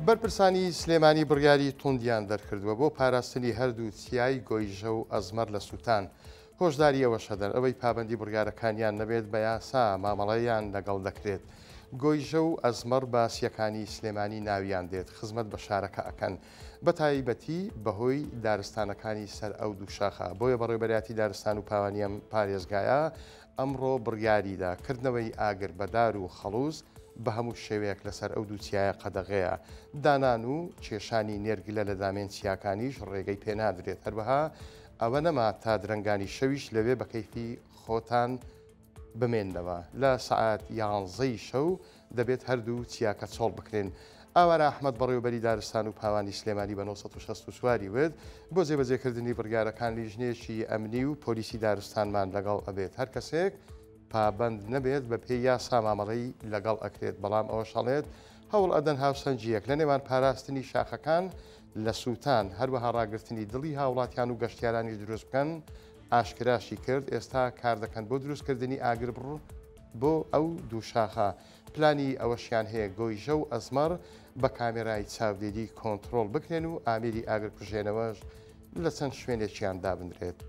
بەرپرسانی سلێمانی بڕیاری توندیان دەرکردووە بۆ پاراستنی هەردوو چیای گۆیژە و ئەزمەر لە سووتان. هۆشداری ئەوە شەدەن ئەوەی پابەندی بڕیارەکانیان نەبێت بە یاسا مامەڵەیان لەگەڵ دەکرێت. گۆیژە و ئەزمەر باسیەکانی سلێمانی ناویان دێت خزمەت بە شارەکە ئەکەن بە تایبەتی بەهۆی دارستانەکانی سەر ئەو دوو شاخە. بۆیە بەڕێوەبەرەتی دارستان و پاوانیم پارێزگایە ئەمڕۆ بڕیاریدا کردنەوەی ئاگر بەدار و خەڵوز بە هەموو شێوەیەک لەسەر ئەو دوو چیایە قەدەغەیە. دانان و کێشانی نێرگلە لە دامێن چیاکانیش ڕێگەی پێنادرێت. هەروەها ئەوە نەما تا درەنگانی شەویش لەوێ بە کەیفی خۆتان بمێننەوە. لە سەعات 11ی شەو دەبێت هەردوو چیاکە چۆڵ بکرێن. ئاوارە ئەحمەد بەڕێوەبەری دارستان و پاوانی سلێمانی بە 1960 سواری ورد بۆ جێبەجێکردنی بڕیارەکان لیژنێکی ئەمنی و پۆلیسی دارستانمان لەگەڵ ئەبێت. هەر کەسێک پابند نەبێت بە پێی یاسا مامەڵەی لەگەڵ ئەکرێت. بەڵام ئەوە شەڵێت هەوڵ ئەدەن هاوسەنجیەک لە نێوان پاراستنی شاخەکان لە سووتان هەروەها ڕاگررتنی دڵی هاوڵاتیان و گەشتیارانی دروست بکەن ئاشکراشی کرد. ئێستا کار دەکەن بۆ دروستکردنی ئاگر بڕ بۆ ئەو دوو شاخە. پلانی ئەوەشیان هەیە گۆیژە و ئەزمەر بە کامێرای چاودێری کۆنتترۆل بکرێن و ئامێری ئاگر کوژێنەوەش لە چەند شوێنێکیان دابدرێت.